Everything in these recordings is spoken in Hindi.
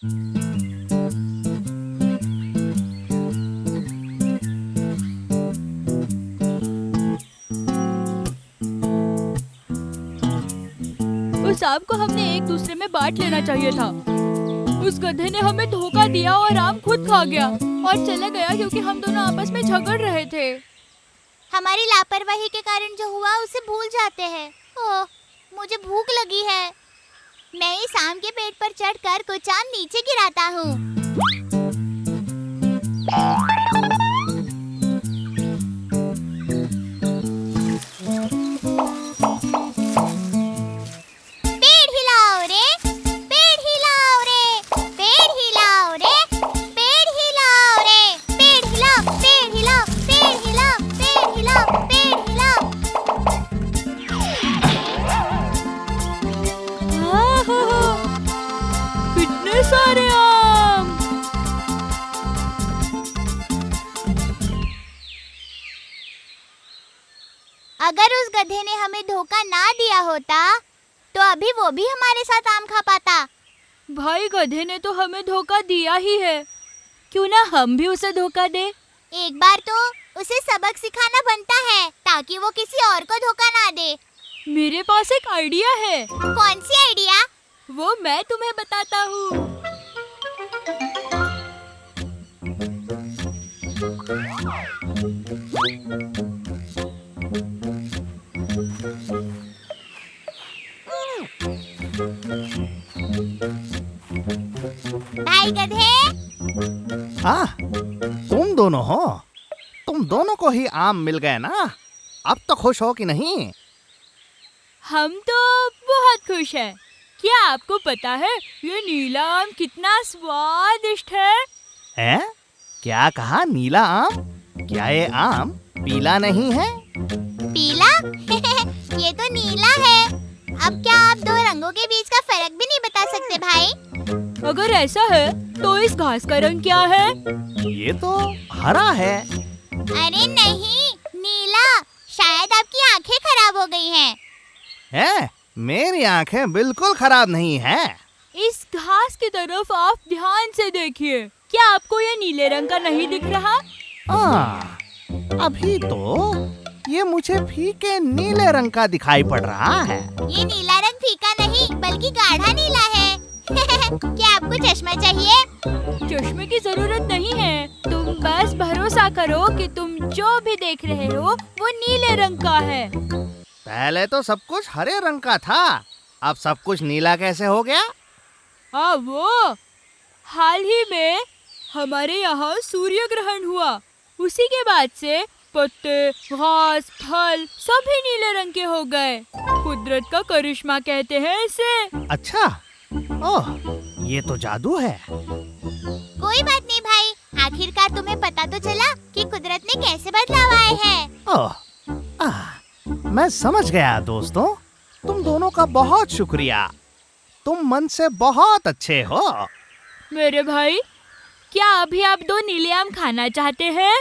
उस आम को हमने एक दूसरे में बांट लेना चाहिए था। उस गधे ने हमें धोखा दिया और आम खुद खा गया और चले गया क्योंकि हम दोनों आपस में झगड़ रहे थे। हमारी लापरवाही के कारण जो हुआ उसे भूल जाते हैं। ओह, मुझे भूख लगी है। मैं इस आम के पेड़ पर चढ़कर कुछ आम नीचे गिराता हूँ। पेड़ हिलाओ रे, पेड़ हिलाओ रे, पेड़ हिलाओ रे, पेड़ हिलाओ रे, पेड़ हिलाओ, पेड़ हिलाओ, पेड़ हिलाओ, पेड़ हिलाओ, पेड़ हिलाओ। कितने सारे आम! अगर उस गधे ने हमें धोखा ना दिया होता तो अभी वो भी हमारे साथ आम खा पाता। भाई, गधे ने तो हमें धोखा दिया ही है, क्यों ना हम भी उसे धोखा दे। एक बार तो उसे सबक सिखाना बनता है ताकि वो किसी और को धोखा ना दे। मेरे पास एक आइडिया है। कौन सी आइडिया? वो मैं तुम्हें बताता हूँ। भाई गधे, तुम दोनों हो। तुम दोनों को ही आम मिल गए ना। अब तो खुश हो कि नहीं? हम तो बहुत खुश हैं। क्या आपको पता है ये नीला आम कितना स्वादिष्ट है? हैं? क्या कहा? नीला आम? क्या ये आम पीला नहीं है? पीला? ये तो नीला है। अब क्या आप दो रंगों के बीच का फर्क भी नहीं बता सकते भाई? अगर ऐसा है तो इस घास का रंग क्या है? ये तो हरा है। अरे नहीं, नीला। शायद आपकी आंखें खराब हो गई हैं। हैं? मेरी आंखें बिल्कुल खराब नहीं हैं। इस घास की तरफ आप ध्यान से देखिए। क्या आपको ये नीले रंग का नहीं दिख रहा? अभी तो ये मुझे फीके नीले रंग का दिखाई पड़ रहा है। ये नीला रंग फीका नहीं बल्कि गाढ़ा नीला है। क्या आपको चश्मा चाहिए? चश्मे की जरूरत नहीं है। तुम बस भरोसा करो कि तुम जो भी देख रहे हो वो नीले रंग का है। पहले तो सब कुछ हरे रंग का था, अब सब कुछ नीला कैसे हो गया? वो हाल ही में हमारे यहाँ सूर्य ग्रहण हुआ। उसी के बाद से पत्ते, घास, फल सभी नीले रंग के हो गए। कुदरत का करिश्मा कहते हैं इसे। अच्छा, ओह, ये तो जादू है। कोई बात नहीं भाई, आखिरकार तुम्हें पता तो चला कि कुदरत ने कैसे बदलाव आए हैं। मैं समझ गया दोस्तों। तुम दोनों का बहुत शुक्रिया। तुम मन से बहुत अच्छे हो। मेरे भाई, क्या अभी आप दो नीले आम खाना चाहते हैं?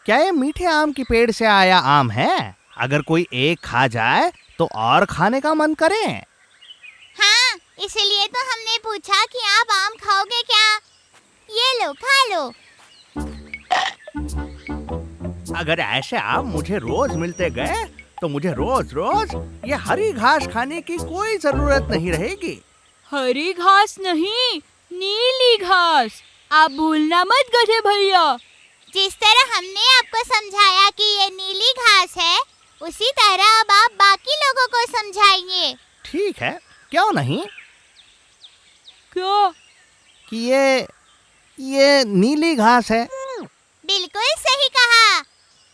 क्या ये मीठे आम की पेड़ से आया आम है? अगर कोई एक खा जाए तो और खाने का मन करे। हाँ, इसलिए तो हमने पूछा कि आप आम खाओगे क्या? ये लो, खा लो। अगर ऐसे आम मुझे रोज मिलते गए तो मुझे रोज रोज ये हरी घास खाने की कोई जरूरत नहीं रहेगी। हरी घास नहीं, नीली घास। आप भूलना मत गधे भैया। जिस तरह हमने आपको समझाया कि ये नीली घास है, उसी तरह अब आप बाकी लोगों को समझाइए। ठीक है, क्यों नहीं? क्या? कि ये नीली घास है। बिल्कुल सही कहा।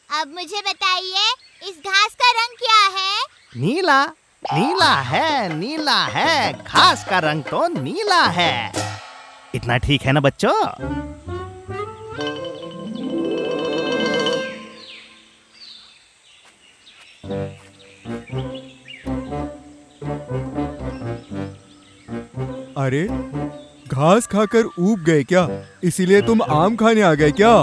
अब मुझे बताइए, इस घास का रंग क्या है? नीला। नीला है, नीला है। घास का रंग तो नीला है। इतना ठीक है ना बच्चों? अरे, घास खाकर ऊब गए क्या? इसीलिए तुम आम खाने आ गए क्या?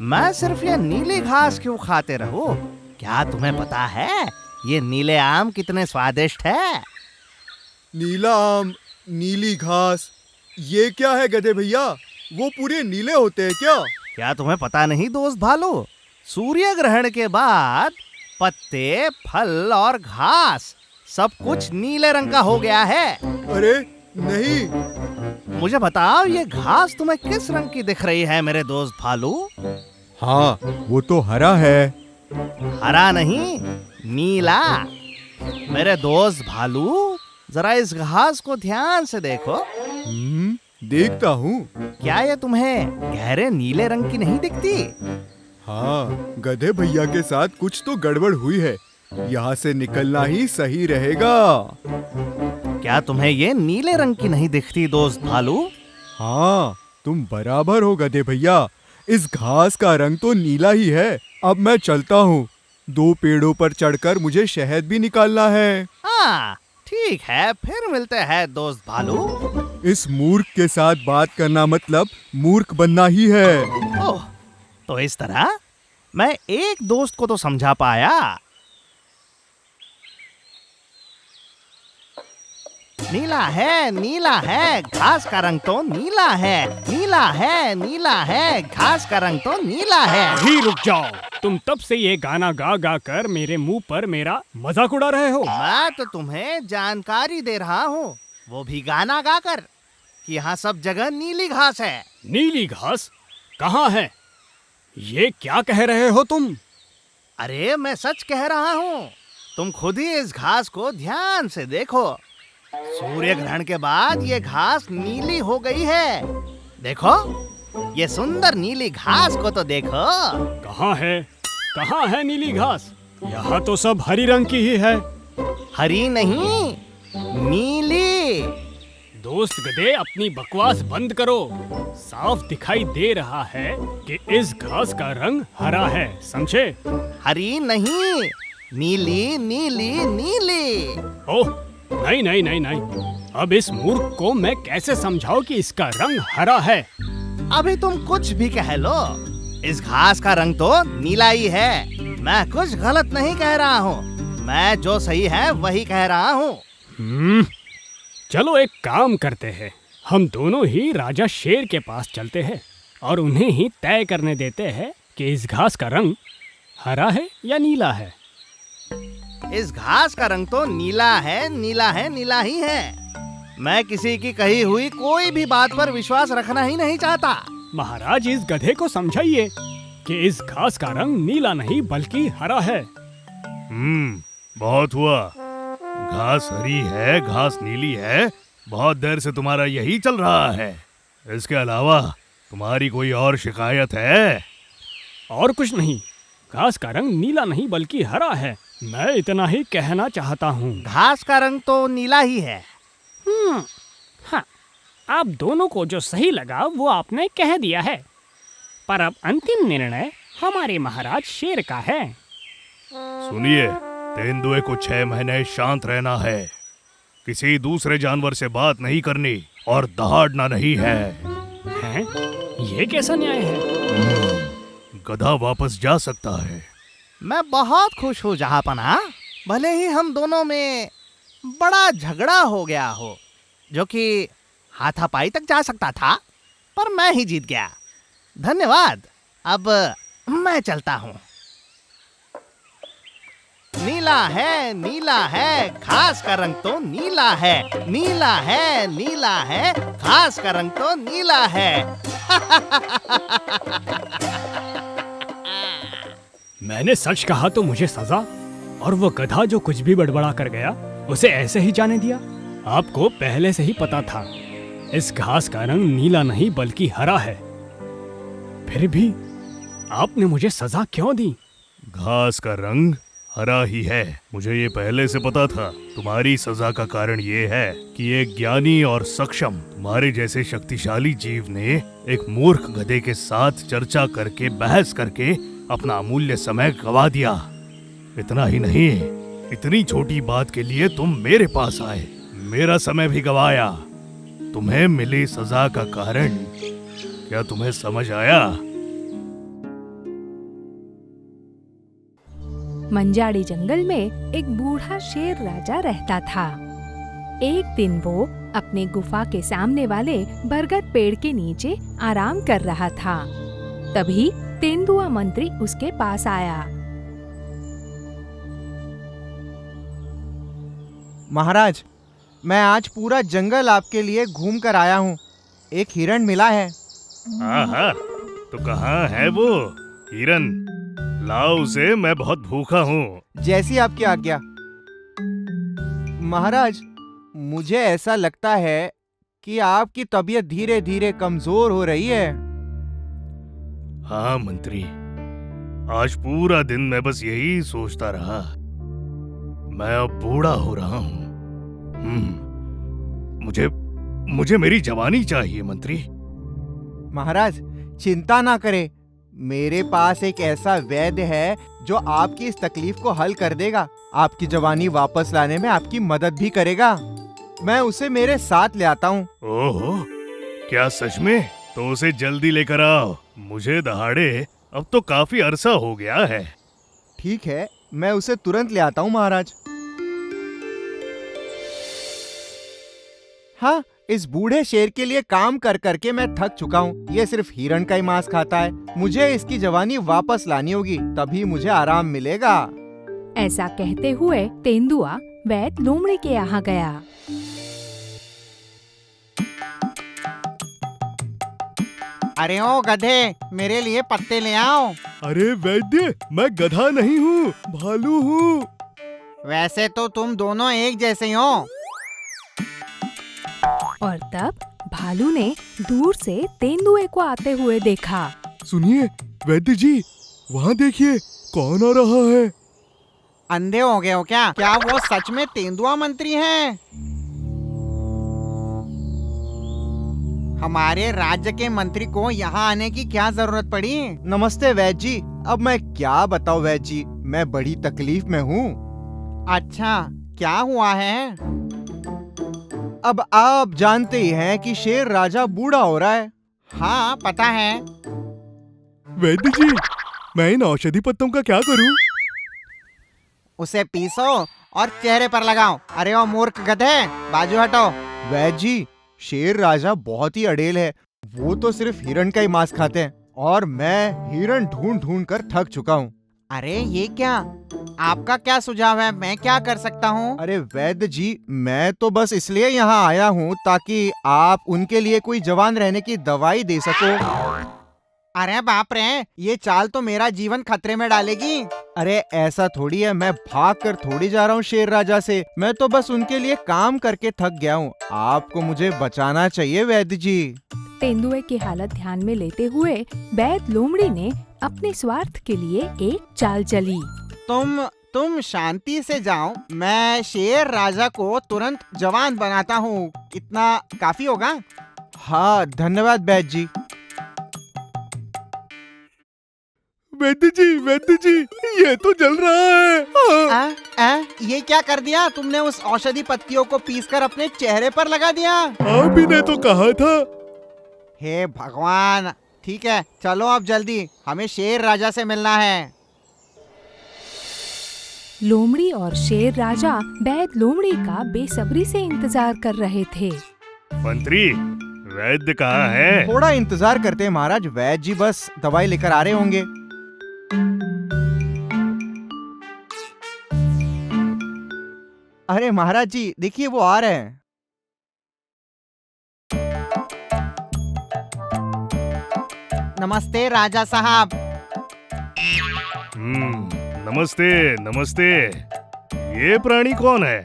मैं सिर्फ ये नीली घास क्यों खाते रहूं? क्या तुम्हें पता है ये नीले आम कितने स्वादिष्ट है? नीला आम, नीली घास, ये क्या है गधे भैया? वो पूरे नीले होते हैं क्या? क्या तुम्हें पता नहीं दोस्त भालू? सूर्य ग्रहण के बाद पत्ते, फल और घास सब कुछ नीले रंग का हो गया है। अरे नहीं। मुझे बताओ, ये घास तुम्हें किस रंग की दिख रही है मेरे दोस्त भालू? हाँ, वो तो हरा है। हरा नहीं, नीला। मेरे दोस्त भालू, जरा इस घास को ध्यान से देखो। देखता हूँ। क्या ये तुम्हें गहरे नीले रंग की नहीं दिखती? हाँ, गधे भैया के साथ कुछ तो गड़बड़ हुई है। यहाँ से निकलना ही सही रहेगा। क्या तुम्हें ये नीले रंग की नहीं दिखती दोस्त भालू? हाँ, तुम बराबर हो गधे भैया। इस घास का रंग तो नीला ही है। अब मैं चलता हूँ। 2 पेड़ों पर चढ़कर मुझे शहद भी निकालना है। हाँ, ठीक है, फिर मिलते हैं दोस्त भालू। इस मूर्ख के साथ बात करना मतलब मूर्ख बनना ही है। ओह, तो इस तरह मैं एक दोस्त को तो समझा पाया। नीला है, घास का रंग तो नीला है। नीला है, घास का रंग तो नीला है। अभी रुक जाओ। तुम तब से ये गाना गा गा कर मेरे मुंह पर मेरा मजाक उड़ा रहे हो। मैं तो तुम्हें जानकारी दे रहा हूँ, वो भी गाना गाकर, कि यहाँ सब जगह नीली घास है। नीली घास कहाँ है? ये क्या कह रहे हो तुम? अरे मैं सच कह रहा हूँ, तुम खुद ही इस घास को ध्यान से देखो। सूर्य ग्रहण के बाद ये घास नीली हो गई है। देखो, ये सुंदर नीली घास को तो देखो। कहाँ है नीली घास? यहाँ तो सब हरी रंग की ही है। हरी नहीं, नीली। दोस्त गधे, अपनी बकवास बंद करो। साफ दिखाई दे रहा है कि इस घास का रंग हरा है, समझे? हरी नहीं, नीली नीली नीली। ओह नहीं। अब इस मूर्ख को मैं कैसे समझाऊं कि इसका रंग हरा है? अभी तुम कुछ भी कह लो, इस घास का रंग तो नीला ही है। मैं कुछ गलत नहीं कह रहा हूँ, मैं जो सही है वही कह रहा हूँ। चलो एक काम करते हैं, हम दोनों ही राजा शेर के पास चलते हैं और उन्हें ही तय करने देते हैं कि इस घास का रंग हरा है या नीला है। इस घास का रंग तो नीला ही है। मैं किसी की कही हुई कोई भी बात पर विश्वास रखना ही नहीं चाहता। महाराज, इस गधे को समझाइए कि इस घास का रंग नीला नहीं बल्कि हरा है। बहुत हुआ। घास हरी है, घास नीली है। बहुत देर से तुम्हारा यही चल रहा है। इसके अलावा तुम्हारी कोई और शिकायत है? और कुछ नहीं, घास का रंग नीला नहीं बल्कि हरा है। मैं इतना ही कहना चाहता हूँ। घास का रंग तो नीला ही है। हाँ, आप दोनों को जो सही लगा वो आपने कह दिया है, पर अब अंतिम निर्णय हमारे महाराज शेर का है। सुनिए, तेंदुए को 6 महीने शांत रहना है, किसी दूसरे जानवर से बात नहीं करनी और दहाड़ना नहीं है। हैं? ये कैसा न्याय है? गधा वापस जा सकता है। मैं बहुत खुश हूँ जहाँपना, भले ही हम दोनों में बड़ा झगड़ा हो गया हो, जो कि हाथापाई तक जा सकता था, पर मैं ही जीत गया। धन्यवाद। अब मैं चलता हूँ। नीला है, घास का रंग तो नीला है। नीला है, घास का रंग तो नीला है। मैंने सच कहा तो मुझे सजा, और वो गधा जो कुछ भी बड़बड़ा कर गया उसे ऐसे ही जाने दिया। आपको पहले से ही पता था इस घास का रंग नीला नहीं बल्कि हरा है, फिर भी आपने मुझे सजा क्यों दी? घास का रंग हरा ही है, मुझे ये पहले से पता था। तुम्हारी सजा का कारण ये है कि एक ज्ञानी और सक्षम तुम्हारे जैसे शक्तिशाली जीव ने एक मूर्ख गधे के साथ चर्चा करके, बहस करके अपना अमूल्य समय गवा दिया। इतना ही नहीं, इतनी छोटी बात के लिए तुम मेरे पास आए, मेरा समय भी गवाया। तुम्हें मिली सजा का कारण क्या तुम्हें समझ आया? मंजाड़ी जंगल में एक बूढ़ा शेर राजा रहता था। एक दिन वो अपने गुफा के सामने वाले बरगद पेड़ के नीचे आराम कर रहा था। तभी तेंदुआ मंत्री उसके पास आया। महाराज, मैं आज पूरा जंगल आपके लिए घूम कर आया हूँ। एक हिरण मिला है। आहा, तो कहाँ है वो हिरन? लाओ उसे, मैं बहुत भूखा हूँ। जैसी आपकी आज्ञा। महाराज, मुझे ऐसा लगता है कि आपकी तबीयत धीरे धीरे कमजोर हो रही है। हाँ मंत्री, आज पूरा दिन मैं बस यही सोचता रहा। मैं अब बूढ़ा हो रहा हूँ। मुझे मेरी जवानी चाहिए मंत्री। महाराज, चिंता ना करें। मेरे पास एक ऐसा वैद्य है जो आपकी इस तकलीफ को हल कर देगा। आपकी जवानी वापस लाने में आपकी मदद भी करेगा। मैं उसे मेरे साथ ले आता हूँ। ओहो, क्या सच में? तो उसे जल्दी लेकर आओ। मुझे दहाड़े अब तो काफी अरसा हो गया है। ठीक है, मैं उसे तुरंत ले आता हूँ महाराज। हाँ, इस बूढ़े शेर के लिए काम कर करके मैं थक चुका हूँ। ये सिर्फ हिरण का ही मांस खाता है। मुझे इसकी जवानी वापस लानी होगी, तभी मुझे आराम मिलेगा। ऐसा कहते हुए तेंदुआ वैद्य लोमड़ी के यहाँ गया। अरे ओ गधे, मेरे लिए पत्ते ले आओ। अरे वैद्य, मैं गधा नहीं हूँ, भालू हूँ। वैसे तो तुम दोनों एक जैसे ही हो। और तब भालू ने दूर से तेंदुए को आते हुए देखा। सुनिए वैद्य जी, वहाँ देखिए, कौन आ रहा है? अंधे हो गए हो क्या? क्या वो सच में तेंदुआ मंत्री हैं? हमारे राज्य के मंत्री को यहाँ आने की क्या जरूरत पड़ी? नमस्ते वैद्य जी। अब मैं क्या बताऊं वैद्य जी, मैं बड़ी तकलीफ में हूँ। अच्छा, क्या हुआ है? अब आप जानते ही हैं कि शेर राजा बूढ़ा हो रहा है। हाँ, पता है। वैद्य जी, मैं इन औषधि पत्तों का क्या करूँ? उसे पीसो और चेहरे पर लगाओ। अरे ओ मूर्ख गधे, बाजू हटो। वैद्य जी, शेर राजा बहुत ही अड़ेल है। वो तो सिर्फ हिरण का ही मांस खाते हैं और मैं हिरण ढूंढ ढूंढ कर थक चुका हूँ। अरे ये क्या? आपका क्या सुझाव है? मैं क्या कर सकता हूँ? अरे वैद्य जी, मैं तो बस इसलिए यहाँ आया हूँ ताकि आप उनके लिए कोई जवान रहने की दवाई दे सको। अरे बाप रे, ये चाल तो मेरा जीवन खतरे में डालेगी। अरे ऐसा थोड़ी है, मैं भाग कर थोड़ी जा रहा हूँ शेर राजा से। मैं तो बस उनके लिए काम करके थक गया हूँ। आपको मुझे बचाना चाहिए वैद्य जी। तेंदुए की हालत ध्यान में लेते हुए वैद्य लोमड़ी ने अपने स्वार्थ के लिए एक चाल चली। तुम शांति से जाओ। मैं शेर राजा को तुरंत जवान बनाता हूँ। इतना काफी होगा? हाँ, धन्यवाद वैद्य जी। वैद्य जी, ये तो जल रहा है। ये क्या कर दिया तुमने? उस औषधि पत्तियों को पीसकर अपने चेहरे पर लगा दिया। आप ही ने तो कहा था। हे भगवान। ठीक है, चलो अब जल्दी, हमें शेर राजा से मिलना है। लोमड़ी और शेर राजा वैद्य लोमड़ी का बेसब्री से इंतजार कर रहे थे। मंत्री, वैद्य कहाँ है? थोड़ा इंतजार करते हैं महाराज। वैद्य जी बस दवाई लेकर आ रहे होंगे। अरे महाराज जी, देखिए वो आ रहे हैं। नमस्ते राजा साहब। नमस्ते नमस्ते। ये प्राणी कौन है?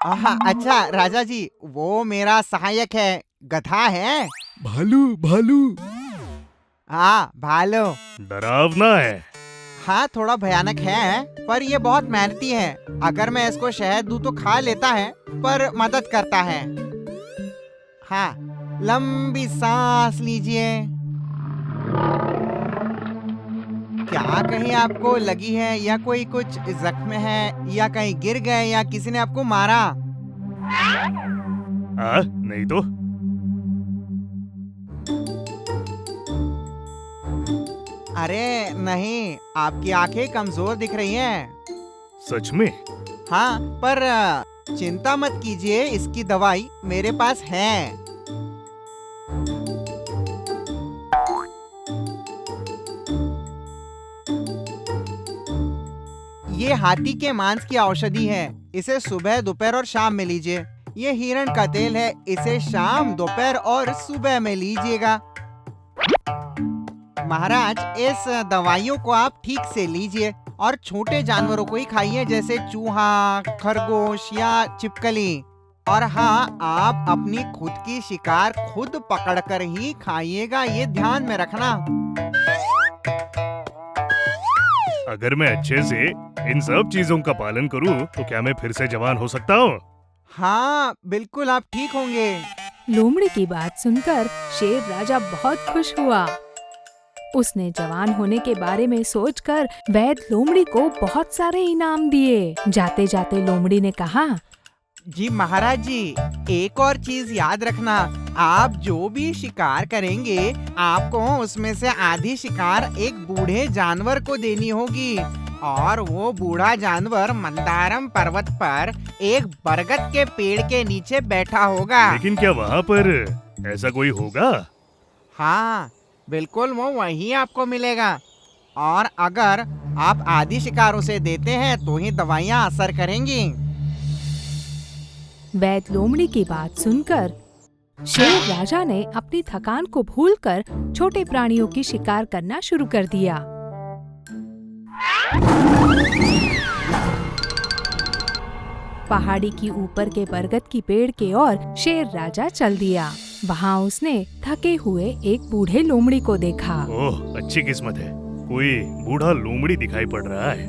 अच्छा राजा जी, वो मेरा सहायक है, गधा है। भालू। हाँ, भालू। डरावना है। हाँ, थोड़ा भयानक है, पर ये बहुत मेहनती है। अगर मैं इसको शहद दूं तो खा लेता है, पर मदद करता है। हाँ, लंबी सांस लीजिए। क्या कहीं आपको लगी है या कोई कुछ जख्म है या कहीं गिर गए या किसी ने आपको मारा? नहीं तो। अरे नहीं, आपकी आंखें कमजोर दिख रही हैं। सच में? हाँ, पर चिंता मत कीजिए, इसकी दवाई मेरे पास है। ये हाथी के मांस की औषधि है। इसे सुबह, दोपहर और शाम में लीजिए। ये हिरण का तेल है। इसे शाम, दोपहर और सुबह में लीजिएगा। महाराज, इस दवाइयों को आप ठीक से लीजिए और छोटे जानवरों को ही खाइए, जैसे चूहा, खरगोश या छिपकली। और हाँ, आप अपनी खुद की शिकार खुद पकड़कर ही खाइएगा, ये ध्यान में रखना। अगर मैं अच्छे से इन सब चीजों का पालन करूं, तो क्या मैं फिर से जवान हो सकता हूँ? हाँ, बिल्कुल आप ठीक होंगे। लोमड़ी की बात सुनकर शेर राजा बहुत खुश हुआ। उसने जवान होने के बारे में सोचकर वैद्य लोमड़ी को बहुत सारे इनाम दिए। जाते जाते लोमड़ी ने कहा, जी महाराज जी, एक और चीज याद रखना, आप जो भी शिकार करेंगे, आपको उसमें से आधी शिकार एक बूढ़े जानवर को देनी होगी। और वो बूढ़ा जानवर मंदारम पर्वत पर एक बरगद के पेड़ के नीचे बैठा होगा। लेकिन क्या वहाँ पर ऐसा कोई होगा? हाँ, बिल्कुल वो वहीं आपको मिलेगा। और अगर आप आधी शिकार उसे देते हैं तो ही दवाइयाँ असर करेंगी। वैद्य लोमड़ी की बात सुनकर शेर राजा ने अपनी थकान को भूलकर छोटे प्राणियों की शिकार करना शुरू कर दिया। पहाड़ी की ऊपर के बरगद की पेड़ के ओर शेर राजा चल दिया। वहाँ उसने थके हुए एक बूढ़े लोमड़ी को देखा। ओह, अच्छी किस्मत है, कोई बूढ़ा लोमड़ी दिखाई पड़ रहा है।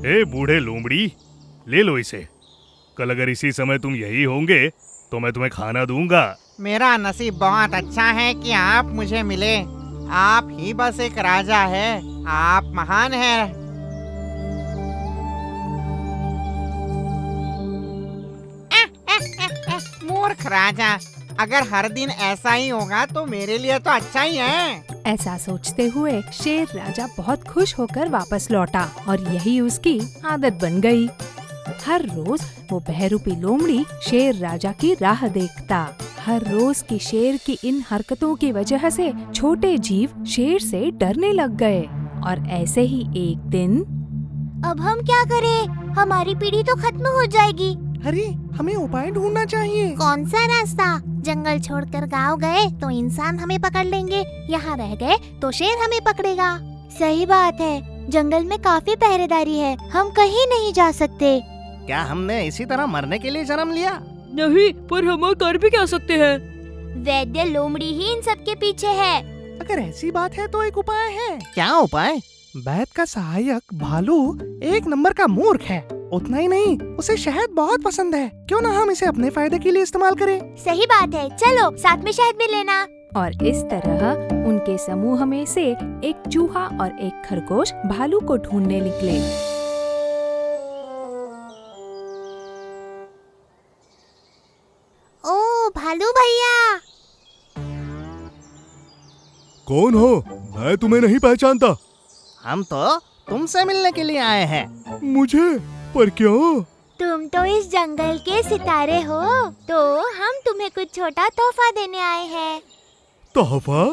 ए बूढ़े लोमड़ी, ले लो इसे। कल अगर इसी समय तुम यही होंगे तो मैं तुम्हें खाना दूंगा। मेरा नसीब बहुत अच्छा है कि आप मुझे मिले। आप ही बस एक राजा है। आप महान हैं। मूर्ख राजा, अगर हर दिन ऐसा ही होगा तो मेरे लिए तो अच्छा ही है। ऐसा सोचते हुए शेर राजा बहुत खुश होकर वापस लौटा और यही उसकी आदत बन गई। हर रोज वो बहरूपी लोमड़ी शेर राजा की राह देखता। हर रोज की शेर की इन हरकतों की वजह से छोटे जीव शेर से डरने लग गए। और ऐसे ही एक दिन, अब हम क्या करें? हमारी पीढ़ी तो खत्म हो जाएगी। अरे, हमें उपाय ढूंढना चाहिए। कौन सा रास्ता? जंगल छोड़कर गांव गए तो इंसान हमें पकड़ लेंगे, यहाँ रह गए तो शेर हमें पकड़ेगा। सही बात है, जंगल में काफी पहरेदारी है, हम कहीं नहीं जा सकते। क्या हमने इसी तरह मरने के लिए जन्म लिया? नहीं, पर हम कर भी क्या सकते हैं? वैद्य लोमड़ी ही इन सब के पीछे है। अगर ऐसी बात है तो एक उपाय है। क्या उपाय? वैद्य का सहायक भालू एक नंबर का मूर्ख है। उतना ही नहीं, उसे शहद बहुत पसंद है। क्यों ना हम इसे अपने फायदे के लिए इस्तेमाल करें? सही बात है, चलो साथ में शहद भी लेना। और इस तरह उनके समूह में से एक चूहा और एक खरगोश भालू को ढूंढने निकले। ओ भालू भैया! कौन हो? मैं तुम्हें नहीं पहचानता। हम तो तुमसे मिलने के लिए आए हैं। मुझे? पर क्यों? तुम तो इस जंगल के सितारे हो, तो हम तुम्हें कुछ छोटा तोहफा देने आए हैं। तोहफा?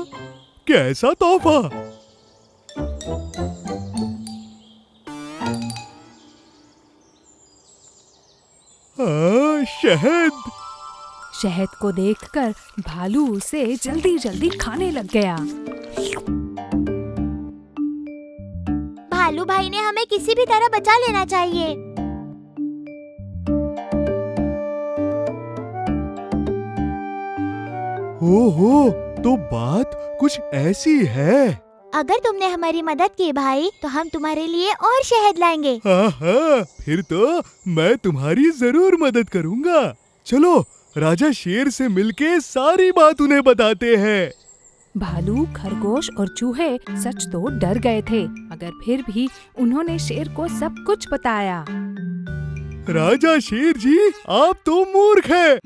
कैसा तोहफा? शहद। शहद को देखकर भालू उसे जल्दी जल्दी खाने लग गया। भालू भाई ने हमें किसी भी तरह बचा लेना चाहिए। ओहो, तो बात कुछ ऐसी है। अगर तुमने हमारी मदद की भाई, तो हम तुम्हारे लिए और शहद लाएंगे। हाँ हाँ, फिर तो मैं तुम्हारी जरूर मदद करूँगा। चलो राजा शेर से मिलके सारी बात उन्हें बताते हैं। भालू, खरगोश और चूहे सच तो डर गए थे, मगर फिर भी उन्होंने शेर को सब कुछ बताया। राजा शेर जी, आप तो मूर्ख हैं।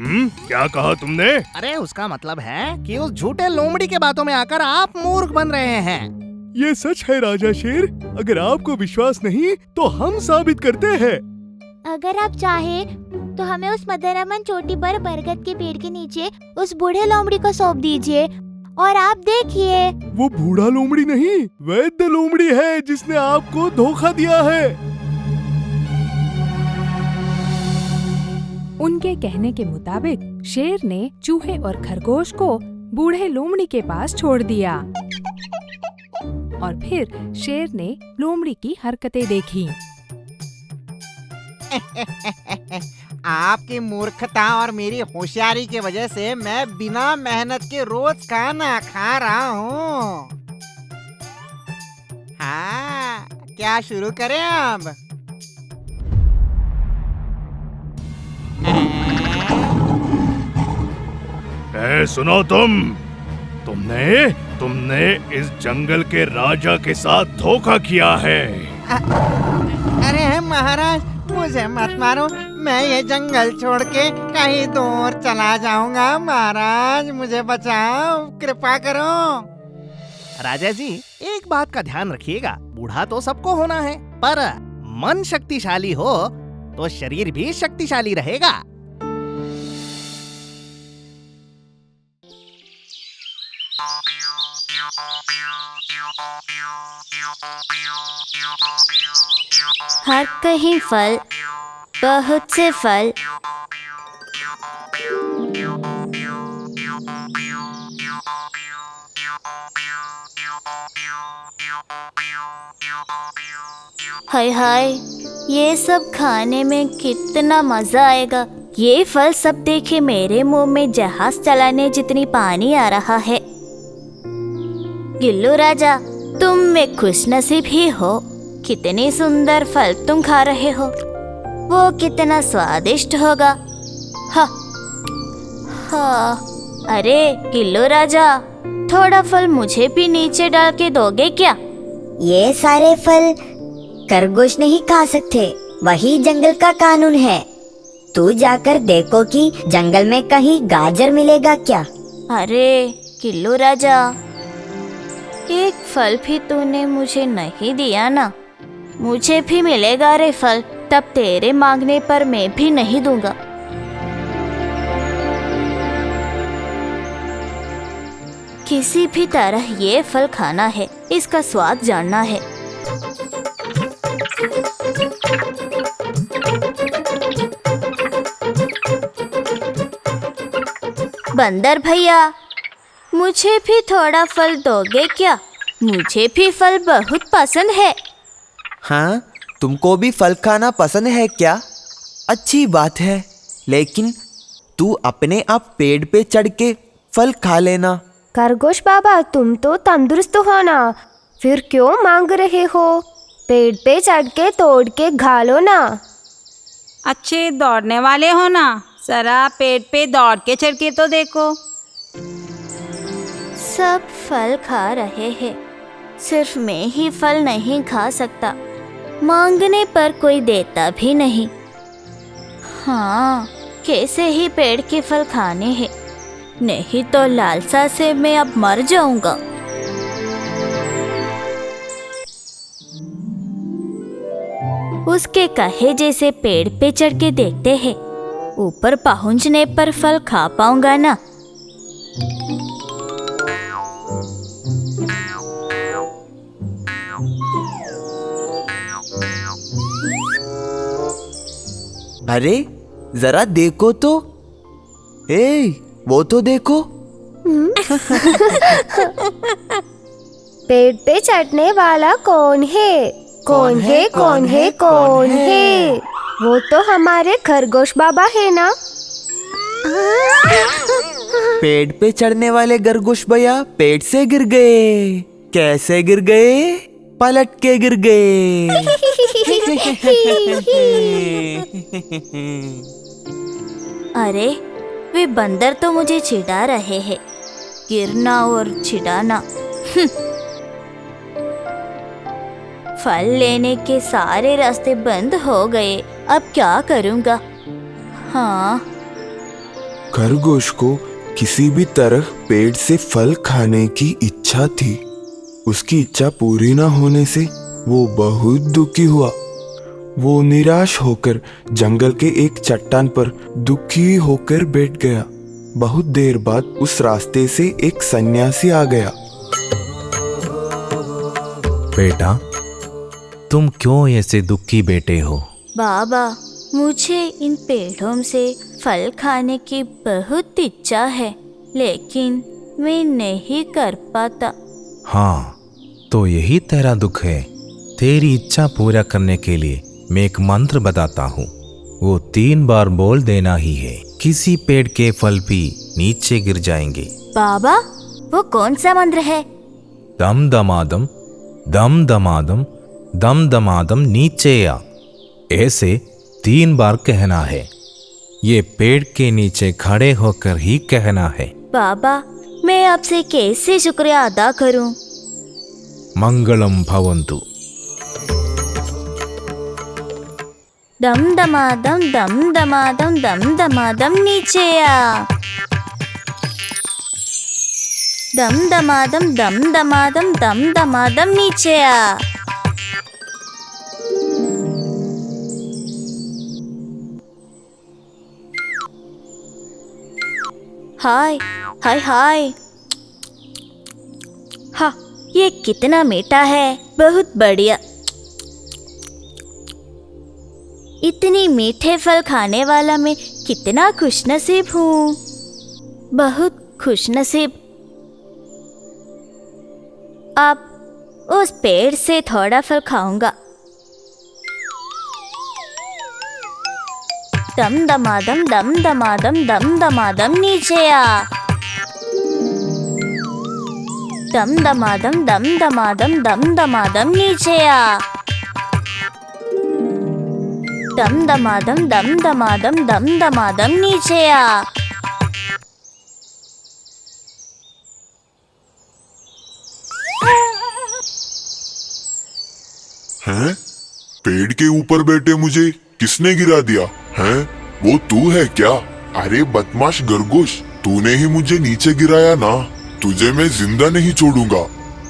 क्या कहा तुमने? अरे, उसका मतलब है कि उस झूठे लोमड़ी के बातों में आकर आप मूर्ख बन रहे हैं। ये सच है राजा शेर। अगर आपको विश्वास नहीं तो हम साबित करते हैं। अगर आप चाहे तो हमें उस मदनमन चोटी पर बरगद के पेड़ के नीचे उस बूढ़े लोमड़ी को सौंप दीजिए और आप देखिए। वो बूढ़ा लोमड़ी नहीं, वैद्य लोमड़ी है जिसने आपको धोखा दिया है। उनके कहने के मुताबिक शेर ने चूहे और खरगोश को बूढ़े लोमड़ी के पास छोड़ दिया और फिर शेर ने लोमड़ी की हरकतें देखी। आपकी मूर्खता और मेरी होशियारी की वजह से मैं बिना मेहनत के रोज खाना खा रहा हूँ। हाँ, क्या शुरू करें अब? सुनो तुमने इस जंगल के राजा के साथ धोखा किया है। अरे महाराज, मुझे मत मारो। मैं ये जंगल छोड़ के कहीं दूर चला जाऊंगा। महाराज, मुझे बचाओ, कृपा करो। राजा जी, एक बात का ध्यान रखिएगा, बूढ़ा तो सबको होना है, पर मन शक्तिशाली हो तो शरीर भी शक्तिशाली रहेगा। हर कहीं फल, बहुत से फल। हाय हाय, ये सब खाने में कितना मजा आएगा। ये फल सब देखे मेरे मुंह में जहाज चलाने जितनी पानी आ रहा है। गिल्लू राजा, तुम में खुशनसीब ही हो। कितने सुंदर फल तुम खा रहे हो। वो कितना स्वादिष्ट होगा। हाँ हाँ। अरे गिल्लू राजा, थोड़ा फल मुझे भी नीचे डाल के दोगे क्या? ये सारे फल खरगोश नहीं खा सकते, वही जंगल का कानून है। तू जाकर देखो कि जंगल में कहीं गाजर मिलेगा क्या। अरे गिल्लू राजा, एक फल भी तूने मुझे नहीं दिया ना। मुझे भी मिलेगा रे फल, तब तेरे मांगने पर मैं भी नहीं दूंगा। किसी भी तरह ये फल खाना है, इसका स्वाद जानना है। बंदर भैया, मुझे भी थोड़ा फल दोगे क्या? मुझे भी फल बहुत पसंद है। हाँ, तुमको भी फल खाना पसंद है क्या? अच्छी बात है, लेकिन तू अपने आप पेड़ पे चढ़ के फल खा लेना। खरगोश बाबा, तुम तो तंदुरुस्त हो ना, फिर क्यों मांग रहे हो? पेड़ पे चढ़ के तोड़ के खा लो ना। अच्छे दौड़ने वाले हो ना, जरा पेड़ पे दौड़ के चढ़ के तो देखो। सब फल खा रहे हैं, सिर्फ मैं ही फल नहीं खा सकता। मांगने पर कोई देता भी नहीं। हाँ, कैसे ही पेड़ के फल खाने हैं, नहीं तो लालसा से मैं अब मर जाऊंगा। उसके कहे जैसे पेड़ पे चढ़ के देखते हैं, ऊपर पहुंचने पर फल खा पाऊंगा ना। अरे जरा देखो तो, वो तो देखो। पेड़ पे चढ़ने वाला कौन है? कौन है? कौन है? कौन है? वो तो हमारे खरगोश बाबा है ना। पेड़ पे चढ़ने वाले खरगोश भैया पेड़ से गिर गए। कैसे गिर गए? पलट के गिर गए। अरे वे बंदर तो मुझे चिढ़ा रहे हैं, गिरना और चिढ़ाना। फल लेने के सारे रास्ते बंद हो गए, अब क्या करूँगा? हाँ, खरगोश को किसी भी तरह पेड़ से फल खाने की इच्छा थी, उसकी इच्छा पूरी न होने से वो बहुत दुखी हुआ। वो निराश होकर जंगल के एक चट्टान पर दुखी होकर बैठ गया। बहुत देर बाद उस रास्ते से एक सन्यासी आ गया। बेटा, तुम क्यों ऐसे दुखी बैठे हो? बाबा, मुझे इन पेड़ों से फल खाने की बहुत इच्छा है, लेकिन मैं नहीं कर पाता। हाँ, तो यही तेरा दुख है। तेरी इच्छा पूरा करने के लिए मैं एक मंत्र बताता हूँ। वो 3 बार बोल देना ही है। किसी पेड़ के फल भी नीचे गिर जाएंगे। बाबा, वो कौन सा मंत्र है? दम दमादम, दम दमादम, दम दमादम नीचे आ। ऐसे 3 बार कहना है। ये पेड़ के नीचे खड़े होकर ही कहना है। बाबा, मैं आपसे कैसे शुक्रिया अदा करूं? मंगलम भवन्तु। दम दमादम, दम दमादम, दम दमादम नीचे आ। दम दमादम, दम दमादम, दम दमादम नीचे आ। हाय हाय हाय। हाँ, ये कितना मीठा है, बहुत बढ़िया। इतनी मीठे फल खाने वाला मैं कितना खुशनसीब हूँ, बहुत खुशनसीब। अब उस पेड़ से थोड़ा फल खाऊंगा। दम दमादम, दम दमादम, दम दमादम नीचे आ। दम दमादम, दम दमादम, दम दमादम नीचे आ। दम दमादम, दम दमादम, दम दमादम नीचे आ। हैं? पेड़ के ऊपर बैठे मुझे किसने गिरा दिया? हैं? वो तू है क्या? अरे बदमाश खरगोश, तूने ही मुझे नीचे गिराया ना। तुझे मैं जिंदा नहीं छोड़ूंगा।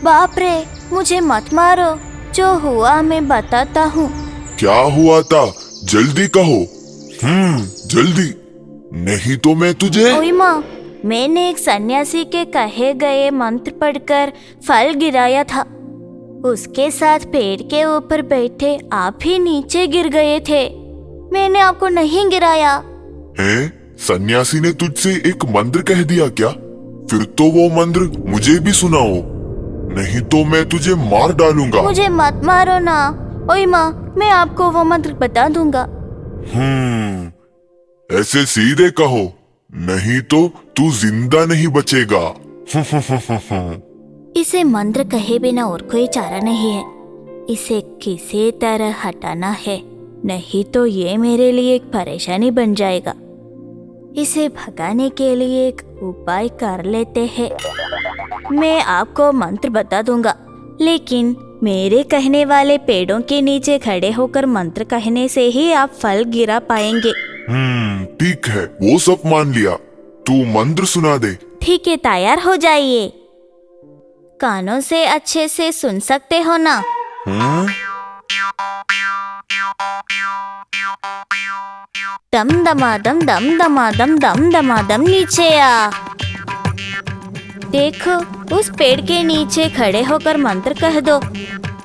बाप रे, मुझे मत मारो। जो हुआ मैं बताता हूँ। क्या हुआ था? जल्दी कहो। जल्दी, नहीं तो मैं तुझे। ओए माँ, मैंने एक सन्यासी के कहे गए मंत्र पढ़कर फल गिराया था। उसके साथ पेड़ के ऊपर बैठे आप ही नीचे गिर गए थे। मैंने आपको नहीं गिराया। हैं? सन्यासी ने तुझसे एक मंत्र कह दिया क्या? फिर तो वो मंत्र मुझे भी सुनाओ, नहीं तो मैं तुझे मार डालूंगा। मुझे मत मारो ना। ओए माँ, मैं आपको वो मंत्र बता दूंगा। ऐसे सीधे कहो, नहीं तो तू जिंदा नहीं बचेगा। इसे मंत्र कहे बिना और कोई चारा नहीं है। इसे किसी तरह हटाना है, नहीं तो ये मेरे लिए एक परेशानी बन जाएगा। इसे भगाने के लिए एक उपाय कर लेते हैं। मैं आपको मंत्र बता दूंगा, लेकिन मेरे कहने वाले पेड़ों के नीचे खड़े होकर मंत्र कहने से ही आप फल गिरा पाएंगे। ठीक है, वो सब मान लिया। तू मंत्र सुना दे। ठीक है, तैयार हो जाइए। कानों से अच्छे से सुन सकते हो ना? दम दमादम, दम दमादम, दम दमादम नीचे आ। देखो, उस पेड़ के नीचे खड़े होकर मंत्र कह दो,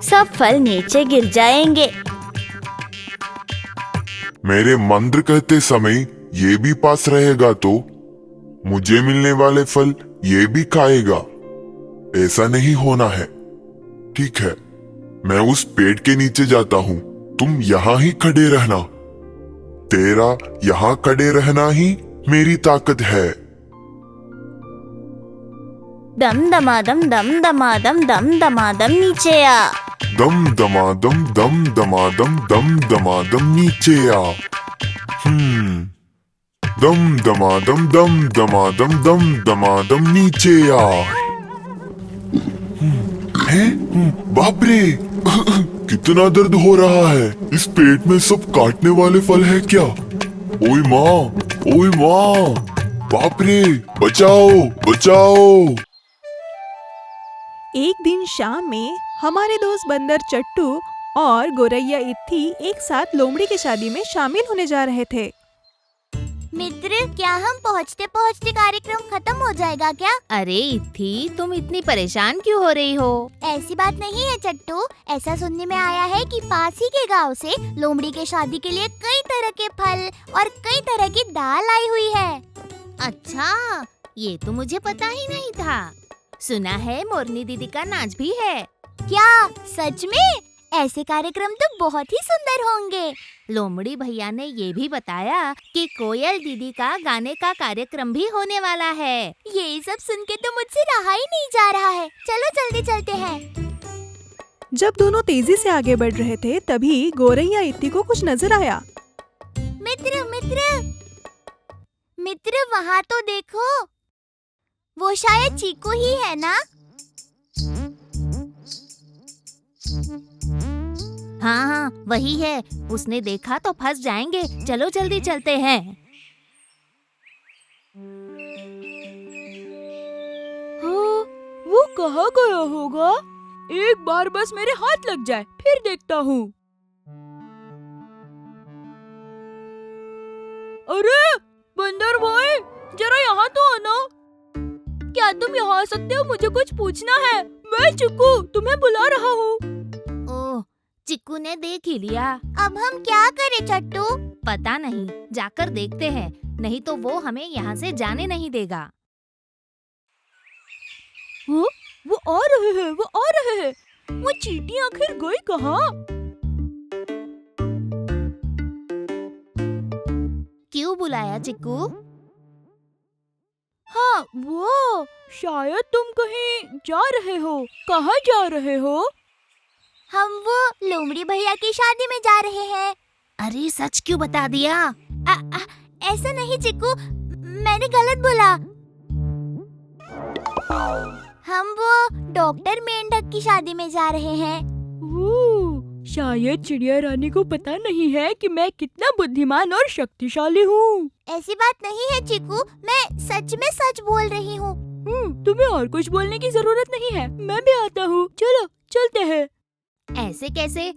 सब फल नीचे गिर जाएंगे। मेरे मंत्र कहते समय ये भी पास रहेगा तो मुझे मिलने वाले फल ये भी खाएगा। ऐसा नहीं होना है। ठीक है, मैं उस पेड़ के नीचे जाता हूँ, तुम यहाँ ही खड़े रहना। तेरा यहाँ खड़े रहना ही मेरी ताकत है। दम दमादम, दम दमादम, दम दमादम नीचे आ। दम दमादम, दम दमादम, दम दमादम नीचे आ। दम दमादम, दम दमादम, दम दमादम नीचे आ। हैं? बाप रे, कितना दर्द हो रहा है। इस पेट में सब काटने वाले फल है क्या? ओए माँ, ओए माँ, बाप रे, बचाओ, बचाओ। एक दिन शाम में हमारे दोस्त बंदर चट्टू और गोरैया इत्ती एक साथ लोमड़ी की शादी में शामिल होने जा रहे थे। मित्र, क्या हम पहुँचते पहुँचते कार्यक्रम खत्म हो जाएगा क्या? अरे इत्ती, तुम इतनी परेशान क्यों हो रही हो? ऐसी बात नहीं है चट्टू, ऐसा सुनने में आया है कि पास ही के गांव से लोमड़ी के शादी के लिए कई तरह के फल और कई तरह की दाल आई हुई है। अच्छा, ये तो मुझे पता ही नहीं था। सुना है मोरनी दीदी का नाच भी है। क्या सच में? ऐसे कार्यक्रम तो बहुत ही सुंदर होंगे। लोमड़ी भैया ने ये भी बताया कि कोयल दीदी का गाने का कार्यक्रम भी होने वाला है। ये सब सुन के तो मुझसे रहा ही नहीं जा रहा है। चलो जल्दी चलते हैं। जब दोनों तेजी से आगे बढ़ रहे थे तभी गोरैया इत्ती को कुछ नजर आया। मित्र मित्र मित्र, वहाँ तो देखो, वो शायद चीकू ही है ना? हाँ हाँ, वही है। उसने देखा तो फंस जाएंगे। चलो जल्दी चलते हैं। हाँ, वो कहाँ गया होगा? एक बार बस मेरे हाथ लग जाए, फिर देखता हूँ। अरे बंदर भाई, जरा यहाँ तो आना। क्या तुम यहाँ आ सकते हो? मुझे कुछ पूछना है। मैं चिक्कू तुम्हें बुला रहा हूँ। ओह, चिक्कू ने देख ही लिया। अब हम क्या करें चट्टू? पता नहीं, जाकर देखते हैं, नहीं तो वो हमें यहाँ से जाने नहीं देगा। वो आ रहे हैं, वो आ रहे हैं। वो चींटी आखिर गई कहाँ? क्यों बुलाया चिक्कू? हाँ, वो शायद तुम कहीं जा रहे हो। कहाँ जा रहे हो? हम वो लोमड़ी भैया की शादी में जा रहे हैं। अरे सच क्यों बता दिया? ऐसा नहीं चिक्कू, मैंने गलत बोला। हम वो डॉक्टर मेंढक की शादी में जा रहे हैं। शायद चिड़िया रानी को पता नहीं है कि मैं कितना बुद्धिमान और शक्तिशाली हूँ। ऐसी बात नहीं है चिक्कू, मैं सच में सच बोल रही हूँ। तुम्हें और कुछ बोलने की जरूरत नहीं है, मैं भी आता हूँ। चलो चलते हैं। ऐसे कैसे?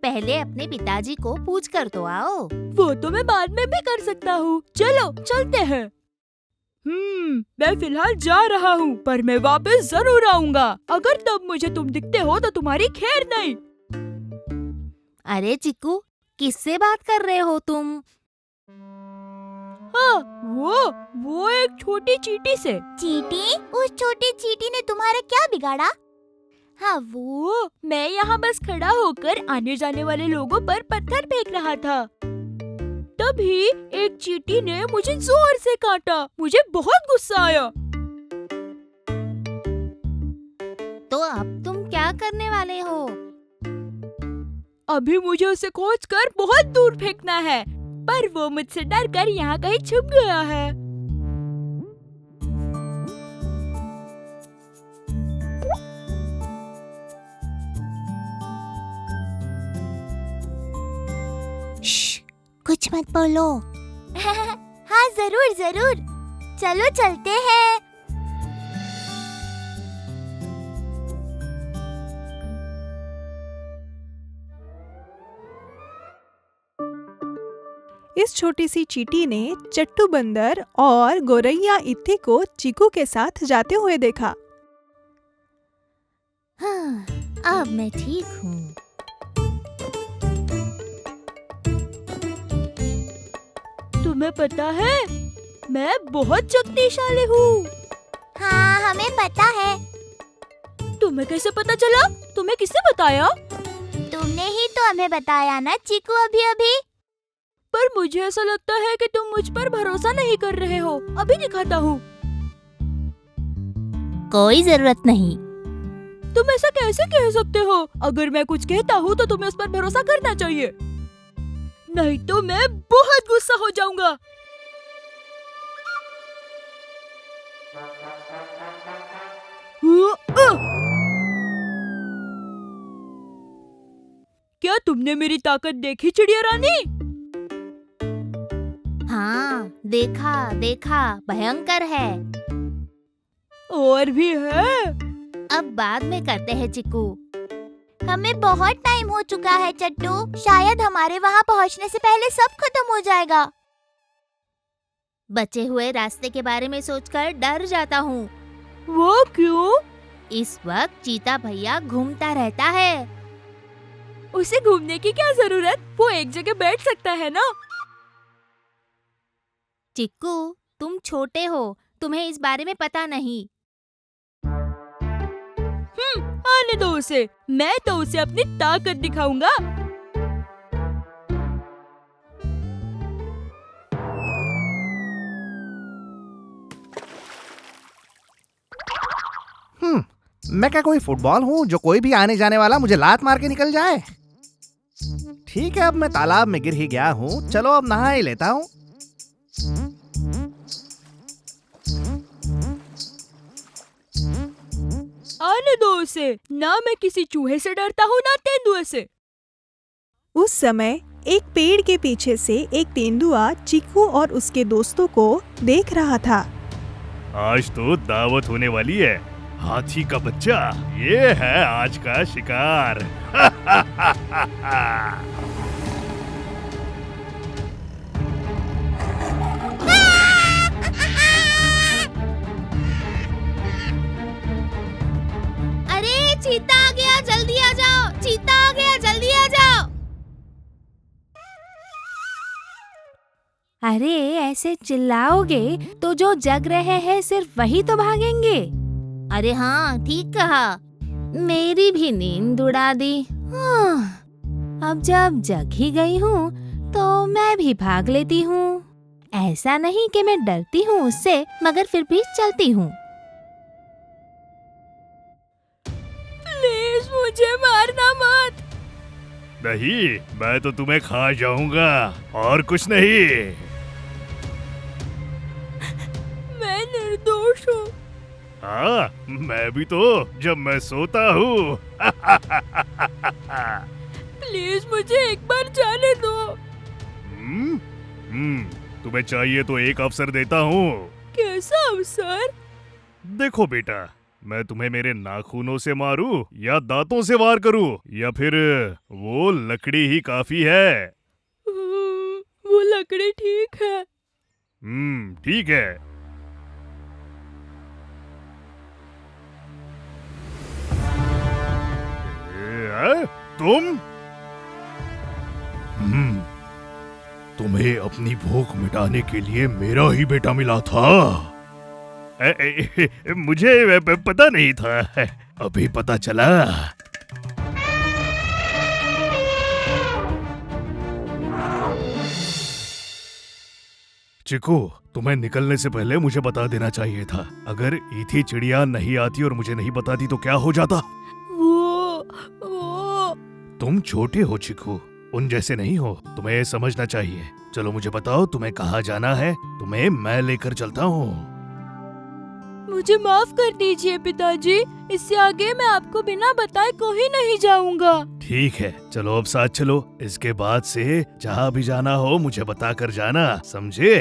पहले अपने पिताजी को पूछ कर तो आओ। वो तो मैं बाद में भी कर सकता हूँ। चलो चलते हैं। मैं फिलहाल जा रहा हूँ, पर मैं वापस जरूर आऊँगा। अगर तब मुझे तुम दिखते हो तो तुम्हारी खैर नहीं। अरे चिक्कू, किससे बात कर रहे हो तुम? हाँ, वो एक छोटी चींटी से। चींटी? उस छोटी चींटी ने तुम्हारा क्या बिगाड़ा? हाँ, वो मैं यहाँ बस खड़ा होकर आने जाने वाले लोगों पर पत्थर फेंक रहा था। तभी एक चींटी ने मुझे जोर से काटा। मुझे बहुत गुस्सा आया। तो अब तुम क्या करने वाले हो? अभी मुझे उसे खोजकर बहुत दूर फेंकना है, पर वो मुझसे डरकर यहाँ कहीं छुप गया है। कुछ मत बोलो। हाँ जरूर जरूर, चलो चलते हैं। इस छोटी सी चींटी ने चट्टू बंदर और गोरैया इत्ती को चिक्कू के साथ जाते हुए देखा। हाँ, अब मैं ठीक हूँ। तुम्हें पता है, मैं बहुत शक्तिशाली हूँ। हाँ, हमें पता है। तुम्हें कैसे पता चला? तुम्हें किसने बताया? तुमने ही तो हमें बताया ना चिक्कू, अभी अभी। पर मुझे ऐसा लगता है कि तुम मुझ पर भरोसा नहीं कर रहे हो। अभी दिखाता हूँ। कोई जरूरत नहीं। तुम ऐसा कैसे कह सकते हो? अगर मैं कुछ कहता हूँ तो तुम्हें उस पर भरोसा करना चाहिए, नहीं तो मैं बहुत गुस्सा हो जाऊंगा। क्या तुमने मेरी ताकत देखी चिड़िया रानी? हाँ, देखा देखा, भयंकर है। और भी है। अब बाद में करते हैं चिक्कू। हमें बहुत टाइम हो चुका है चट्टू, शायद हमारे वहाँ पहुँचने से पहले सब खत्म हो जाएगा। बचे हुए रास्ते के बारे में सोचकर डर जाता हूँ। वो क्यों? इस वक्त चीता भैया घूमता रहता है। उसे घूमने की क्या जरूरत, वो एक जगह बैठ सकता है ना। चिक्कू, तुम छोटे हो, तुम्हें इस बारे में पता नहीं। आने दो उसे, मैं तो उसे अपनी ताकत दिखाऊंगा। मैं क्या कोई फुटबॉल हूँ जो कोई भी आने जाने वाला मुझे लात मार के निकल जाए। ठीक है, अब मैं तालाब में गिर ही गया हूँ, चलो अब नहा ही लेता हूँ। आने दो उसे, ना मैं किसी चूहे से डरता हूँ ना तेंदुए से। उस समय एक पेड़ के पीछे से एक तेंदुआ चिक्कू और उसके दोस्तों को देख रहा था। आज तो दावत होने वाली है। हाथी का बच्चा, ये है आज का शिकार। अरे चीता आ गया, जल्दी आ जाओ। चीता आ गया, जल्दी आ जाओ। अरे ऐसे चिल्लाओगे तो जो जग रहे हैं सिर्फ वही तो भागेंगे। अरे हाँ, ठीक कहा। मेरी भी नींद उड़ा दी। अब जब जग ही गई हूँ तो मैं भी भाग लेती हूँ। ऐसा नहीं कि मैं डरती हूँ उससे, मगर फिर भी चलती हूँ। प्लीज मुझे मारना मत। नहीं, मैं तो तुम्हें खा जाऊंगा और कुछ नहीं। मैं निर्दोष हूँ। हाँ, मैं भी तो, जब मैं सोता हूँ। प्लीज मुझे एक बार जाने दो। तुम्हें चाहिए तो एक अवसर देता हूँ। कैसा अवसर? देखो बेटा, मैं तुम्हें मेरे नाखूनों से मारूं या दांतों से वार करूं या फिर वो लकड़ी ही काफी है। वो लकड़ी ठीक है। ठीक है। तुम तुम्हें अपनी भूख मिटाने के लिए मेरा ही बेटा मिला था। मुझे पता नहीं था, अभी पता चला। चिकू, तुम्हें निकलने से पहले मुझे बता देना चाहिए था। अगर ईथी चिड़िया नहीं आती और मुझे नहीं बताती तो क्या हो जाता? वो तुम छोटे हो चिकू, उन जैसे नहीं हो, तुम्हें समझना चाहिए। चलो मुझे बताओ, तुम्हें कहाँ जाना है? तुम्हें मैं लेकर चलता हूँ। मुझे माफ कर दीजिए पिताजी, इससे आगे मैं आपको बिना बताए कहीं नहीं जाऊंगा। ठीक है, चलो अब साथ चलो। इसके बाद से जहाँ भी जाना हो मुझे बता कर जाना, समझे?